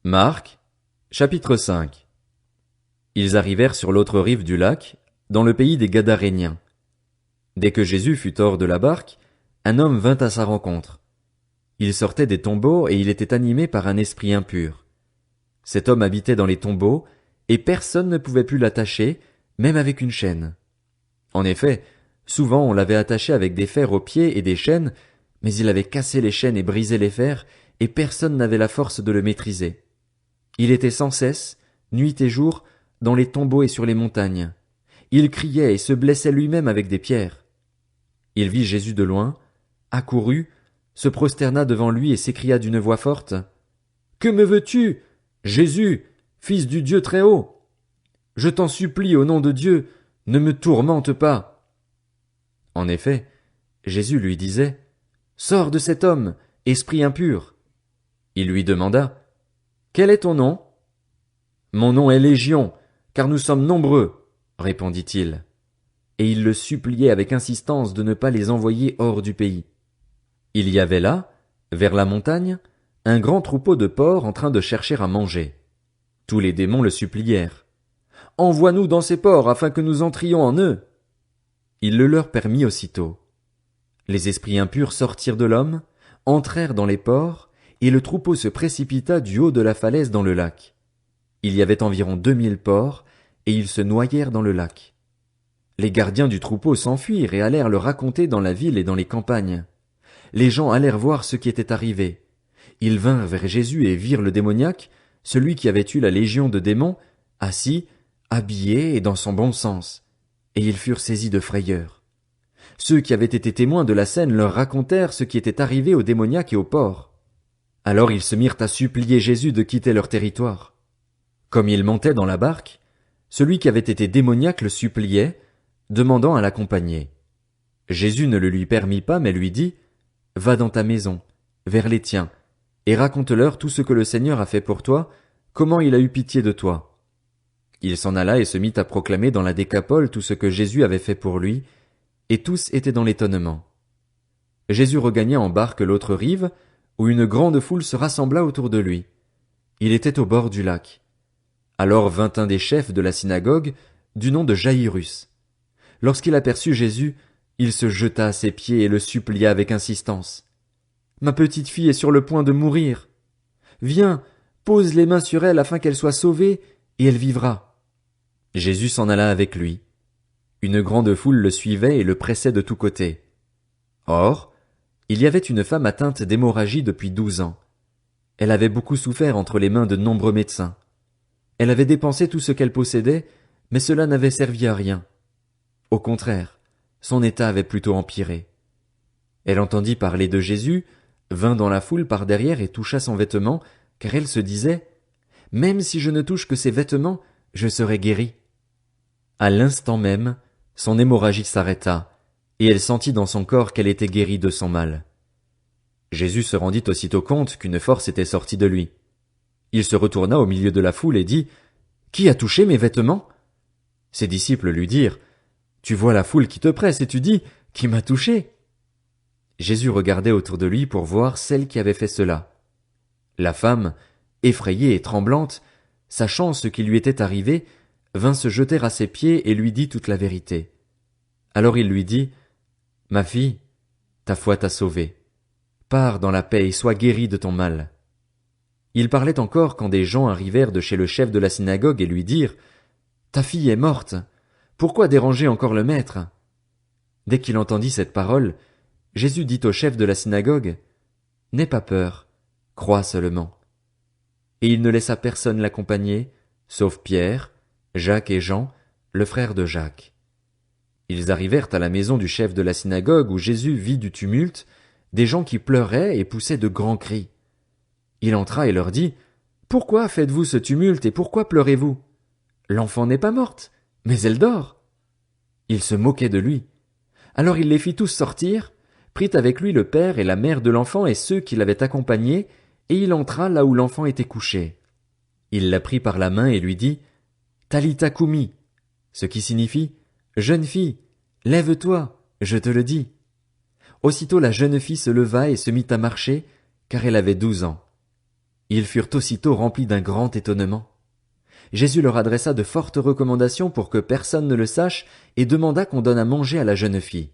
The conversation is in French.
Marc, chapitre 5. Ils arrivèrent sur l'autre rive du lac, dans le pays des Gadaréniens. Dès que Jésus fut hors de la barque, un homme vint à sa rencontre. Il sortait des tombeaux et il était animé par un esprit impur. Cet homme habitait dans les tombeaux, et personne ne pouvait plus l'attacher, même avec une chaîne. En effet, souvent on l'avait attaché avec des fers aux pieds et des chaînes, mais il avait cassé les chaînes et brisé les fers, et personne n'avait la force de le maîtriser. Il était sans cesse, nuit et jour, dans les tombeaux et sur les montagnes. Il criait et se blessait lui-même avec des pierres. Il vit Jésus de loin, accourut, se prosterna devant lui et s'écria d'une voix forte. « Que me veux-tu, Jésus, fils du Dieu très haut? Je t'en supplie au nom de Dieu, ne me tourmente pas. » En effet, Jésus lui disait, « Sors de cet homme, esprit impur. » Il lui demanda, « Quel est ton nom? » « Mon nom est Légion, car nous sommes nombreux, » répondit-il. Et il le suppliait avec insistance de ne pas les envoyer hors du pays. Il y avait là, vers la montagne, un grand troupeau de porcs en train de chercher à manger. Tous les démons le supplièrent. « Envoie-nous dans ces porcs afin que nous entrions en eux. » Il le leur permit aussitôt. Les esprits impurs sortirent de l'homme, entrèrent dans les porcs, et le troupeau se précipita du haut de la falaise dans le lac. Il y avait environ 2000 porcs, et ils se noyèrent dans le lac. Les gardiens du troupeau s'enfuirent et allèrent le raconter dans la ville et dans les campagnes. Les gens allèrent voir ce qui était arrivé. Ils vinrent vers Jésus et virent le démoniaque, celui qui avait eu la légion de démons, assis, habillé et dans son bon sens. Et ils furent saisis de frayeur. Ceux qui avaient été témoins de la scène leur racontèrent ce qui était arrivé au démoniaque et aux porcs. Alors ils se mirent à supplier Jésus de quitter leur territoire. Comme il montait dans la barque, celui qui avait été démoniaque le suppliait, demandant à l'accompagner. Jésus ne le lui permit pas, mais lui dit, « Va dans ta maison, vers les tiens, et raconte-leur tout ce que le Seigneur a fait pour toi, comment il a eu pitié de toi. » Il s'en alla et se mit à proclamer dans la Décapole tout ce que Jésus avait fait pour lui, et tous étaient dans l'étonnement. Jésus regagna en barque l'autre rive, où une grande foule se rassembla autour de lui. Il était au bord du lac. Alors vint un des chefs de la synagogue, du nom de Jaïrus. Lorsqu'il aperçut Jésus, il se jeta à ses pieds et le supplia avec insistance. « Ma petite fille est sur le point de mourir. Viens, pose les mains sur elle afin qu'elle soit sauvée, et elle vivra. » Jésus s'en alla avec lui. Une grande foule le suivait et le pressait de tous côtés. Or, il y avait une femme atteinte d'hémorragie depuis 12 ans. Elle avait beaucoup souffert entre les mains de nombreux médecins. Elle avait dépensé tout ce qu'elle possédait, mais cela n'avait servi à rien. Au contraire, son état avait plutôt empiré. Elle entendit parler de Jésus, vint dans la foule par derrière et toucha son vêtement, car elle se disait « Même si je ne touche que ses vêtements, je serai guérie. » À l'instant même, son hémorragie s'arrêta, et elle sentit dans son corps qu'elle était guérie de son mal. Jésus se rendit aussitôt compte qu'une force était sortie de lui. Il se retourna au milieu de la foule et dit « Qui a touché mes vêtements ?» Ses disciples lui dirent « Tu vois la foule qui te presse et tu dis « Qui m'a touché ?» Jésus regardait autour de lui pour voir celle qui avait fait cela. La femme, effrayée et tremblante, sachant ce qui lui était arrivé, vint se jeter à ses pieds et lui dit toute la vérité. Alors il lui dit « Ma fille, ta foi t'a sauvée. Pars dans la paix et sois guérie de ton mal. » Il parlait encore quand des gens arrivèrent de chez le chef de la synagogue et lui dirent « Ta fille est morte. Pourquoi déranger encore le maître ?» Dès qu'il entendit cette parole, Jésus dit au chef de la synagogue « N'aie pas peur, crois seulement. » Et il ne laissa personne l'accompagner, sauf Pierre, Jacques et Jean, le frère de Jacques. Ils arrivèrent à la maison du chef de la synagogue où Jésus vit du tumulte, des gens qui pleuraient et poussaient de grands cris. Il entra et leur dit « Pourquoi faites-vous ce tumulte et pourquoi pleurez-vous? L'enfant n'est pas morte, mais elle dort. » Ils se moquaient de lui. Alors il les fit tous sortir, prit avec lui le père et la mère de l'enfant et ceux qui l'avaient accompagné, et il entra là où l'enfant était couché. Il la prit par la main et lui dit « Talitha koumi », ce qui signifie « Jeune fille, lève-toi, je te le dis. » Aussitôt la jeune fille se leva et se mit à marcher, car elle avait 12 ans. Ils furent aussitôt remplis d'un grand étonnement. Jésus leur adressa de fortes recommandations pour que personne ne le sache et demanda qu'on donne à manger à la jeune fille.